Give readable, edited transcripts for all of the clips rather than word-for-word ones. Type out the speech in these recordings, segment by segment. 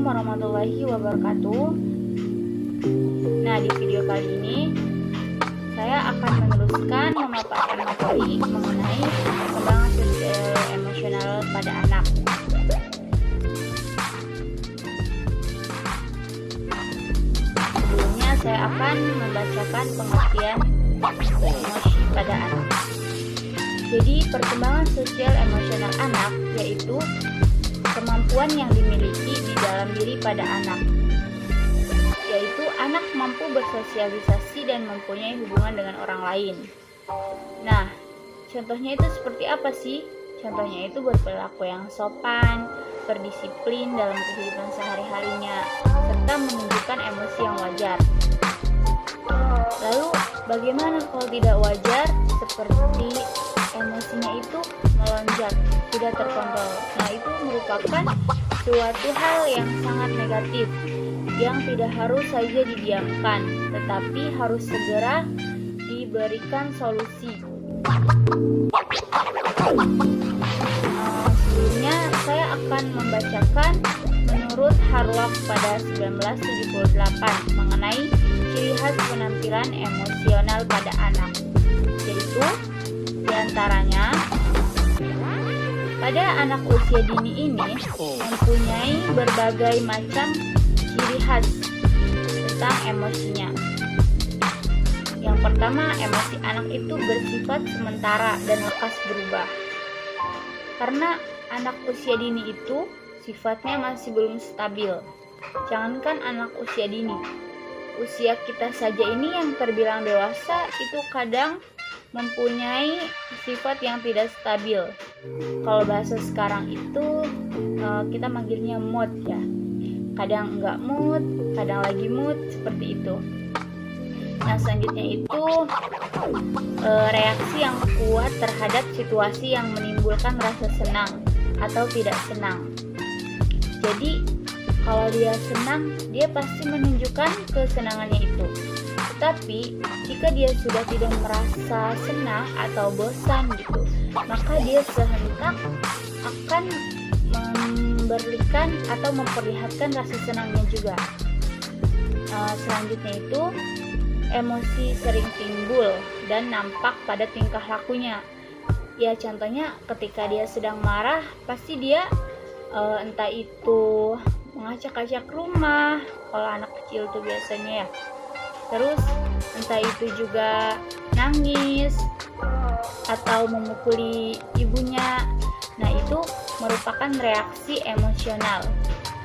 Assalamualaikum warahmatullahi wabarakatuh. Nah, di video kali ini saya akan meneruskan memaparkan materi mengenai perkembangan sosial emosional pada anak. Sebelumnya saya akan membacakan pengertian emosi pada anak. Jadi, perkembangan sosial emosional anak yaitu kemampuan yang dimiliki di dalam diri pada anak, yaitu anak mampu bersosialisasi dan mempunyai hubungan dengan orang lain. Nah, contohnya itu seperti apa sih? Contohnya itu berperilaku yang sopan, berdisiplin dalam kehidupan sehari-harinya, serta menunjukkan emosi yang wajar. Lalu, bagaimana kalau tidak wajar? Seperti emosinya itu melonjak, tidak terkontrol. Nah, itu merupakan suatu hal yang sangat negatif, yang tidak harus saja didiamkan, tetapi harus segera diberikan solusi. Sebelumnya saya akan membacakan menurut Harlock pada 1978 mengenai ciri khas penampilan emosional pada anak, yaitu diantaranya pada anak usia dini ini mempunyai berbagai macam ciri khas tentang emosinya. Yang pertama, emosi anak itu bersifat sementara dan lekas berubah. Karena anak usia dini itu sifatnya masih belum stabil. Jangankan anak usia dini, usia kita saja ini yang terbilang dewasa itu kadang mempunyai sifat yang tidak stabil. Kalau bahasa sekarang itu kita manggilnya mood ya. Kadang enggak mood, kadang lagi mood, seperti itu. Nah, selanjutnya itu reaksi yang kuat terhadap situasi yang menimbulkan rasa senang atau tidak senang. Jadi kalau dia senang, dia pasti menunjukkan kesenangannya itu. Tetapi jika dia sudah tidak merasa senang atau bosan gitu, maka dia sehentak akan memberikan atau memperlihatkan rasa senangnya juga. Selanjutnya itu emosi sering timbul dan nampak pada tingkah lakunya. Ya, contohnya ketika dia sedang marah, pasti dia entah itu mengacak-acak rumah, kalau anak kecil tuh biasanya ya. Terus entah itu juga nangis atau memukuli ibunya. Nah, itu merupakan reaksi emosional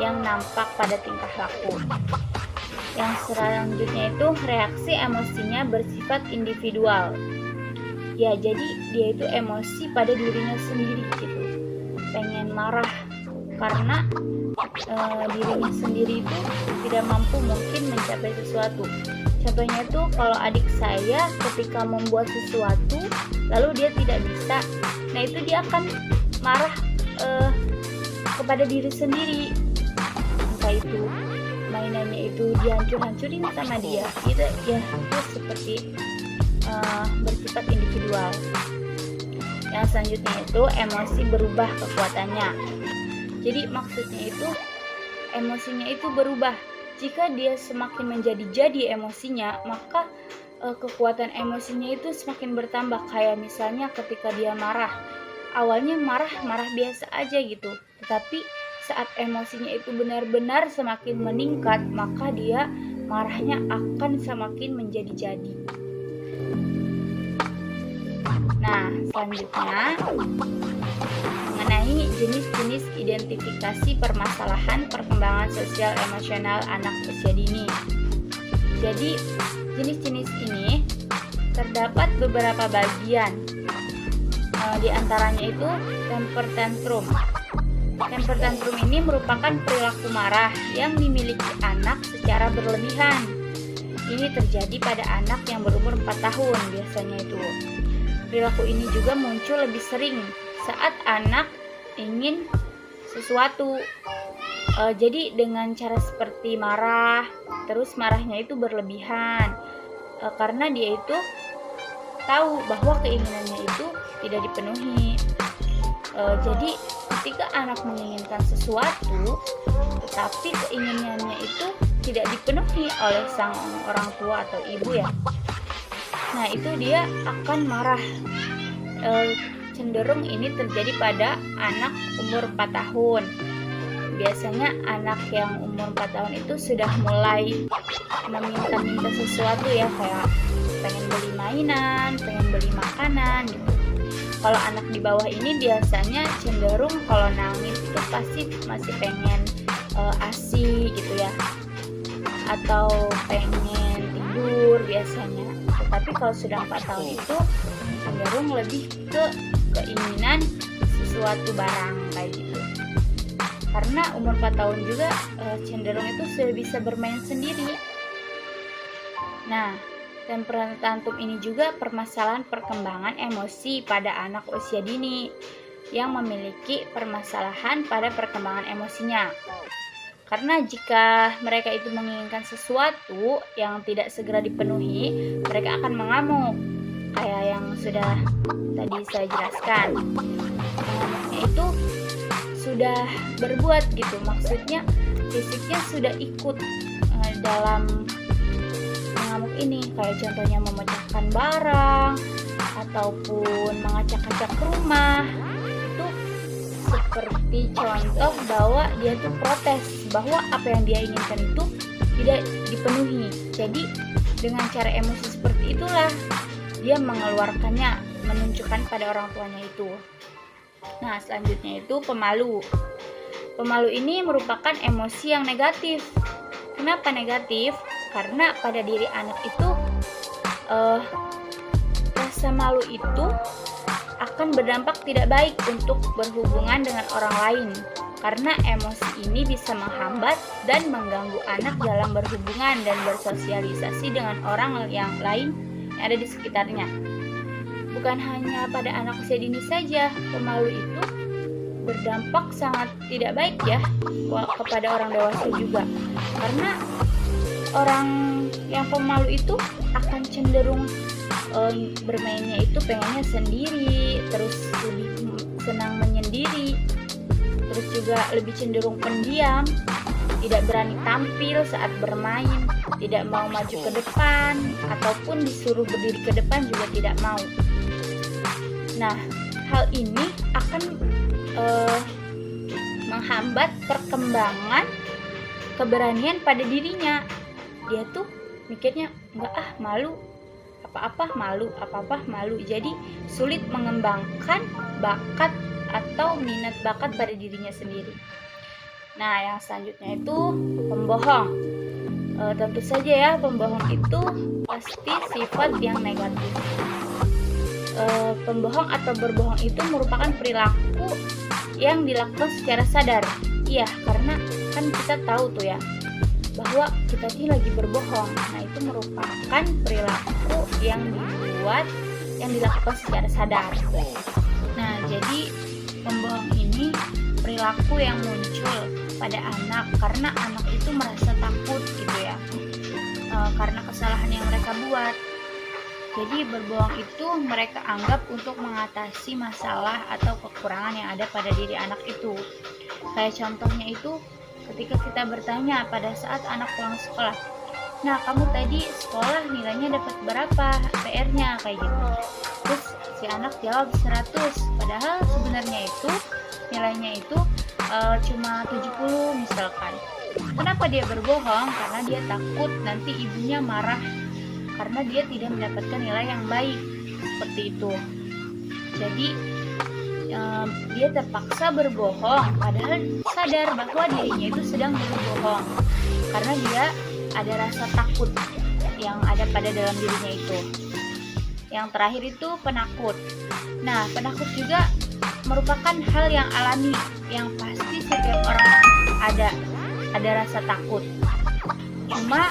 yang nampak pada tingkah laku. Yang selanjutnya itu reaksi emosinya bersifat individual. Ya, jadi dia itu emosi pada dirinya sendiri gitu. Pengen marah karena dirinya sendiri itu tidak mampu mungkin mencapai sesuatu. Contohnya itu kalau adik saya ketika membuat sesuatu lalu dia tidak bisa, nah itu dia akan marah kepada diri sendiri. Entah itu mainannya itu dihancur-hancurin sama dia, gitu ya, itu seperti bersifat individual. Yang selanjutnya itu emosi berubah kekuatannya. Jadi maksudnya itu emosinya itu berubah. Jika dia semakin menjadi-jadi emosinya, maka kekuatan emosinya itu semakin bertambah. Kayak misalnya ketika dia marah, awalnya marah biasa aja gitu, tetapi saat emosinya itu benar-benar semakin meningkat, maka dia marahnya akan semakin menjadi-jadi. Nah, selanjutnya mengenai jenis-jenis identifikasi permasalahan perkembangan sosial emosional anak usia dini. Jadi, jenis-jenis ini terdapat beberapa bagian. Di antaranya itu temper tantrum. Temper tantrum ini merupakan perilaku marah yang dimiliki anak secara berlebihan. Ini terjadi pada anak yang berumur 4 tahun biasanya itu. Perilaku ini juga muncul lebih sering saat anak ingin sesuatu. Jadi dengan cara seperti marah, terus marahnya itu berlebihan, karena dia itu tahu bahwa keinginannya itu tidak dipenuhi. Jadi ketika anak menginginkan sesuatu tapi keinginannya itu tidak dipenuhi oleh sang orang tua atau ibu ya. Nah, itu dia akan marah. Cenderung ini terjadi pada anak umur 4 tahun. Biasanya anak yang umur 4 tahun itu sudah mulai meminta-minta sesuatu ya, kayak pengen beli mainan, pengen beli makanan gitu. Kalau anak di bawah ini biasanya cenderung kalau nangis itu pasti masih pengen ASI gitu ya, atau pengen tidur biasanya. Tetapi kalau sudah 4 tahun itu cenderung lebih ke keinginan sesuatu barang kayak gitu. Karena umur 4 tahun juga cenderung itu sudah bisa bermain sendiri. Nah, temperamen tantrum ini juga permasalahan perkembangan emosi pada anak usia dini yang memiliki permasalahan pada perkembangan emosinya. Karena jika mereka itu menginginkan sesuatu yang tidak segera dipenuhi, mereka akan mengamuk. Kayak yang sudah tadi saya jelaskan. Mengamuknya itu sudah berbuat gitu, maksudnya fisiknya sudah ikut dalam mengamuk ini, kayak contohnya memecahkan barang ataupun mengacak-acak rumah. Itu seperti contoh bahwa dia tuh protes bahwa apa yang dia inginkan itu tidak dipenuhi. Jadi dengan cara emosi seperti itulah dia mengeluarkannya, menunjukkan pada orang tuanya itu. Nah, selanjutnya itu pemalu. Pemalu ini merupakan emosi yang negatif. Kenapa negatif? Karena pada diri anak itu rasa malu itu akan berdampak tidak baik untuk berhubungan dengan orang lain. Karena emosi ini bisa menghambat dan mengganggu anak dalam berhubungan dan bersosialisasi dengan orang yang lain yang ada di sekitarnya. Bukan hanya pada anak usia dini saja, pemalu itu berdampak sangat tidak baik ya kepada orang dewasa juga. Karena orang yang pemalu itu akan cenderung bermainnya itu pengennya sendiri, terus lebih senang menyendiri, terus juga lebih cenderung pendiam, tidak berani tampil saat bermain, tidak mau maju ke depan, ataupun disuruh berdiri ke depan juga tidak mau. Nah, hal ini akan menghambat perkembangan keberanian pada dirinya. Dia tuh mikirnya enggak malu, apa-apa malu, apa-apa malu. Jadi sulit mengembangkan bakat atau minat bakat pada dirinya sendiri. Nah, yang selanjutnya itu pembohong. Tentu saja ya, pembohong itu pasti sifat yang negatif. Pembohong atau berbohong itu merupakan perilaku yang dilakukan secara sadar. Iya, karena kan kita tahu tuh ya bahwa kita ini lagi berbohong. Nah, itu merupakan perilaku yang dilakukan secara sadar. Nah, jadi pembohong ini perilaku yang muncul pada anak karena anak itu merasa takut gitu ya, karena kesalahan yang mereka buat. Jadi berbohong itu mereka anggap untuk mengatasi masalah atau kekurangan yang ada pada diri anak itu. Kayak contohnya itu ketika kita bertanya pada saat anak pulang sekolah, nah kamu tadi sekolah nilainya dapat berapa PR-nya kayak gitu. Terus si anak jawab 100, padahal sebenarnya itu nilainya itu cuma 70 misalkan. Kenapa dia berbohong? Karena dia takut nanti ibunya marah karena dia tidak mendapatkan nilai yang baik, seperti itu. Jadi dia terpaksa berbohong padahal sadar bahwa dirinya itu sedang berbohong karena dia ada rasa takut yang ada pada dalam dirinya itu. Yang terakhir itu penakut. Nah, penakut juga merupakan hal yang alami yang pasti setiap orang ada rasa takut. Cuma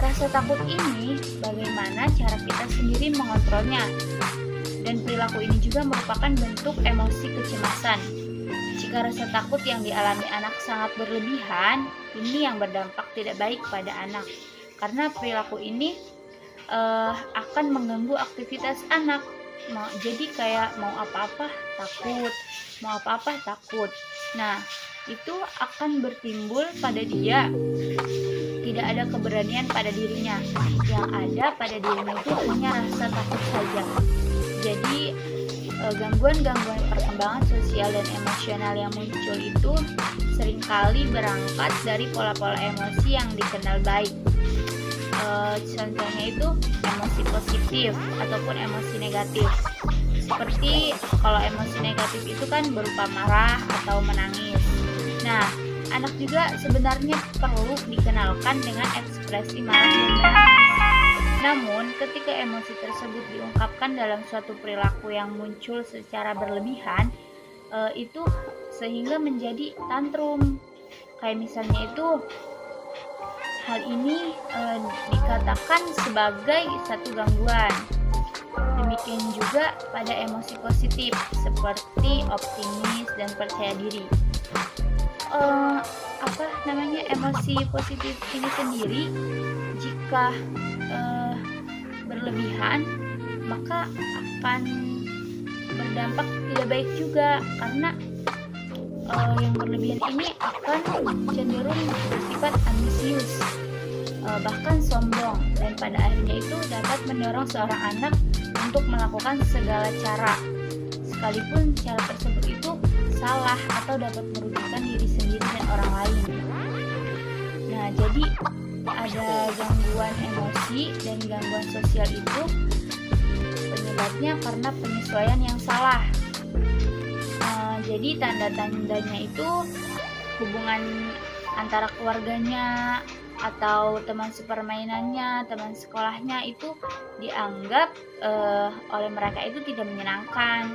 rasa takut ini bagaimana cara kita sendiri mengontrolnya. Dan perilaku ini juga merupakan bentuk emosi kecemasan. Jika rasa takut yang dialami anak sangat berlebihan, ini yang berdampak tidak baik pada anak. Karena perilaku ini akan mengganggu aktivitas anak. Jadi kayak mau apa-apa takut, mau apa-apa takut. Nah, itu akan bertimbul pada dia. Tidak ada keberanian pada dirinya. Yang ada pada dirinya itu hanya rasa takut saja. Jadi gangguan-gangguan perkembangan sosial dan emosional yang muncul itu seringkali berangkat dari pola-pola emosi yang dikenal baik. Contohnya itu emosi positif ataupun emosi negatif. Seperti kalau emosi negatif itu kan berupa marah atau menangis. Nah, anak juga sebenarnya perlu dikenalkan dengan ekspresi marah dan menangis. Namun, ketika emosi tersebut diungkapkan dalam suatu perilaku yang muncul secara berlebihan, itu sehingga menjadi tantrum. Kayak misalnya itu, hal ini dikatakan sebagai satu gangguan. Demikian juga pada emosi positif seperti optimis dan percaya diri. Emosi positif ini sendiri jika berlebihan maka akan berdampak tidak baik juga, karena yang berlebihan ini akan cenderung bersifat ambisius, bahkan sombong, dan pada akhirnya itu dapat mendorong seorang anak untuk melakukan segala cara sekalipun cara tersebut itu salah atau dapat merugikan diri sendiri dan orang lain. Nah, jadi ada gangguan emosi dan gangguan sosial itu penyebabnya karena penyesuaian yang salah. Jadi tanda-tandanya itu hubungan antara keluarganya atau teman sepermainannya, teman sekolahnya itu dianggap oleh mereka itu tidak menyenangkan,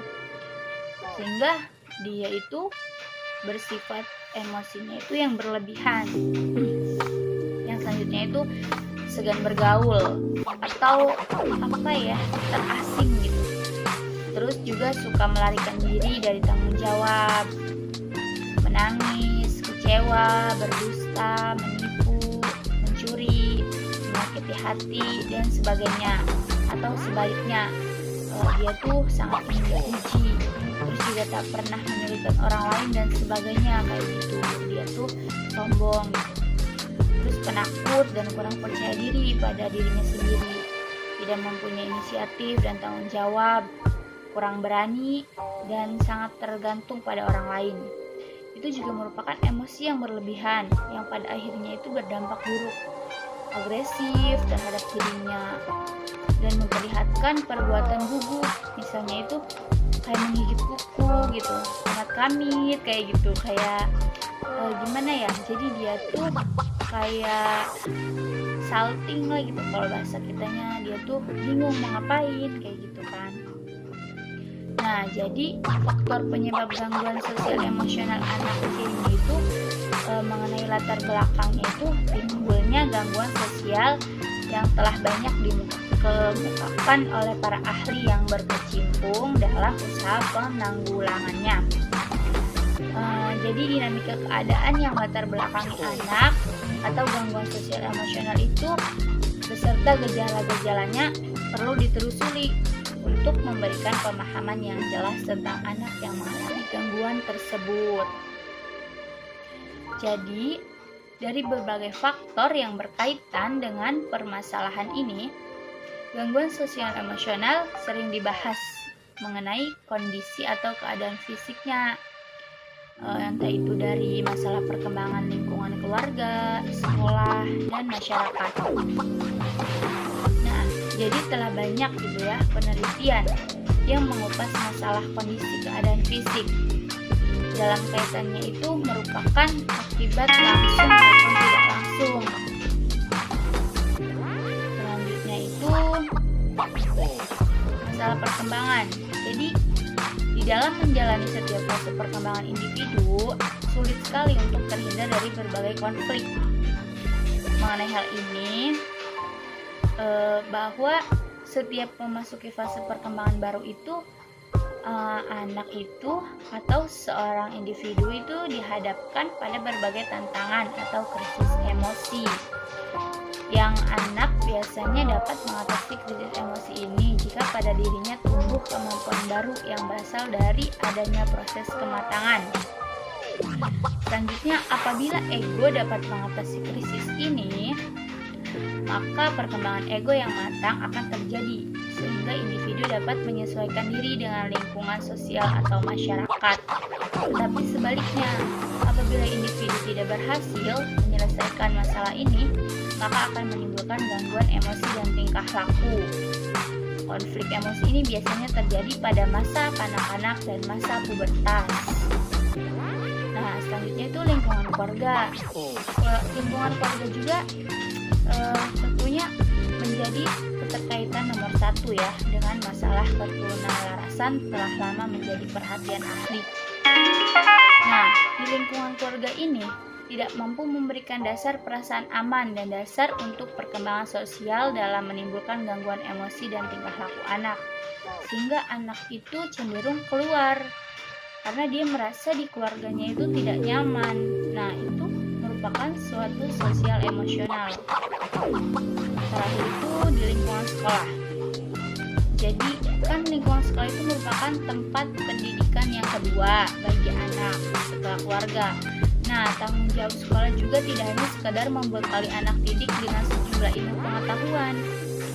sehingga dia itu bersifat emosinya itu yang berlebihan. Yang selanjutnya itu segan bergaul atau terasing gitu. Terus juga suka melarikan diri dari tanggung jawab, menangis, kecewa, berdusta, menipu, mencuri, menyakiti hati dan sebagainya. Atau sebaliknya, dia tuh sangat menguji, terus juga tak pernah menyulitkan orang lain dan sebagainya kayak gitu. Dia tuh sombong gitu. Terus penakut dan kurang percaya diri pada dirinya sendiri, tidak mempunyai inisiatif dan tanggung jawab, kurang berani, dan sangat tergantung pada orang lain. Itu juga merupakan emosi yang berlebihan yang pada akhirnya itu berdampak buruk, agresif terhadap dirinya, dan memperlihatkan perbuatan gugup, misalnya itu kayak menggigit kuku gitu, sangat kamit kayak gitu, kayak gimana ya, jadi dia tuh kayak salting lah gitu, kalau bahasa kitanya dia tuh bingung mau ngapain kayak gitu kan. Nah, jadi faktor penyebab gangguan sosial emosional anak usia ini itu mengenai latar belakangnya itu timbulnya gangguan sosial yang telah banyak dikemukakan oleh para ahli yang berkecimpung dalam usaha penanggulangannya. Jadi dinamika keadaan yang latar belakangi anak atau gangguan sosial emosional itu beserta gejala-gejalanya perlu ditelusuri untuk memberikan pemahaman yang jelas tentang anak yang mengalami gangguan tersebut. Jadi, dari berbagai faktor yang berkaitan dengan permasalahan ini, gangguan sosial emosional sering dibahas mengenai kondisi atau keadaan fisiknya, entah itu dari masalah perkembangan lingkungan keluarga, sekolah, dan masyarakat. Nah, jadi telah banyak gitu ya penelitian yang mengupas masalah kondisi keadaan fisik. Dalam kaitannya itu merupakan akibat langsung maupun tidak langsung. Selanjutnya itu masalah perkembangan. Jadi di dalam menjalani setiap fase perkembangan individu, sulit sekali untuk terhindar dari berbagai konflik. Mengenai hal ini, bahwa setiap memasuki fase perkembangan baru itu, anak itu atau seorang individu itu dihadapkan pada berbagai tantangan atau krisis emosi. Yang anak biasanya dapat mengatasi krisis emosi ini jika pada dirinya tumbuh kemampuan baru yang berasal dari adanya proses kematangan. Selanjutnya, apabila ego dapat mengatasi krisis ini, maka perkembangan ego yang matang akan terjadi, sehingga individu dapat menyesuaikan diri dengan lingkungan sosial atau masyarakat. Tetapi sebaliknya, apabila individu tidak berhasil menyelesaikan masalah ini, maka akan menimbulkan gangguan emosi dan tingkah laku. Konflik emosi ini biasanya terjadi pada masa kanak-kanak dan masa pubertas. Nah, selanjutnya itu lingkungan keluarga. Lingkungan keluarga juga tentunya menjadi keterkaitan nomor satu ya dengan masalah keturunanlarasan telah lama menjadi perhatian ahli. Nah, di lingkungan keluarga ini tidak mampu memberikan dasar perasaan aman dan dasar untuk perkembangan sosial dalam menimbulkan gangguan emosi dan tingkah laku anak, sehingga anak itu cenderung keluar karena dia merasa di keluarganya itu tidak nyaman. Nah, itu merupakan suatu sosial emosional. Terakhir itu di lingkungan sekolah. Jadi kan lingkungan sekolah itu merupakan tempat pendidikan yang kedua bagi anak setelah keluarga. Nah, tanggung jawab sekolah juga tidak hanya sekadar membekali anak didik dengan sejumlah ilmu pengetahuan.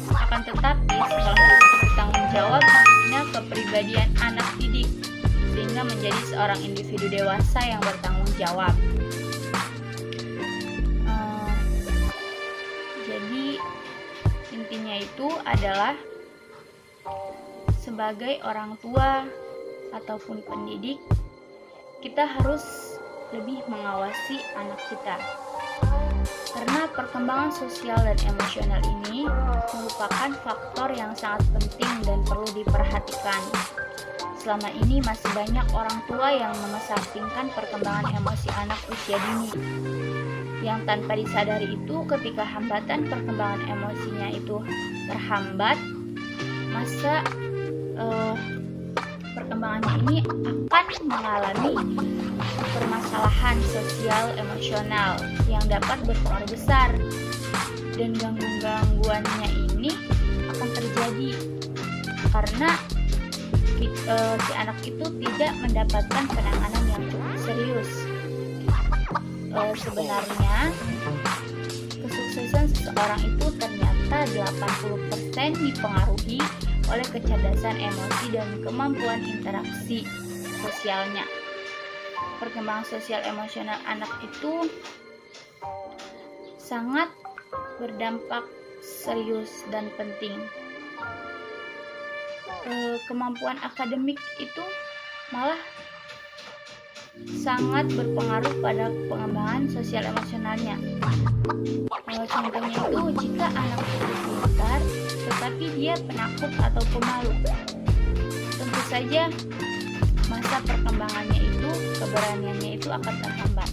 Akan tetapi, sekolah itu bertanggung jawab membina kepribadian anak didik, sehingga menjadi seorang individu dewasa yang bertanggung jawab. Jadi, intinya itu adalah sebagai orang tua ataupun pendidik, kita harus lebih mengawasi anak kita, karena perkembangan sosial dan emosional ini merupakan faktor yang sangat penting dan perlu diperhatikan. Selama ini masih banyak orang tua yang mengesampingkan perkembangan emosi anak usia dini, yang tanpa disadari itu ketika hambatan perkembangan emosinya itu terhambat, masa perkembangannya ini akan mengalami permasalahan sosial emosional yang dapat berpengaruh besar, dan gangguannya ini akan terjadi karena si anak itu tidak mendapatkan penanganan yang cukup serius. Sebenarnya kesuksesan seseorang itu ternyata 80% dipengaruhi oleh kecerdasan emosi dan kemampuan interaksi sosialnya. Perkembangan sosial emosional anak itu sangat berdampak serius dan penting. Kemampuan akademik itu malah sangat berpengaruh pada pengembangan sosial emosionalnya. Contohnya itu jika anak itu pintar tetapi dia penakut atau pemalu, tentu saja masa perkembangannya itu, keberaniannya itu akan terhambat.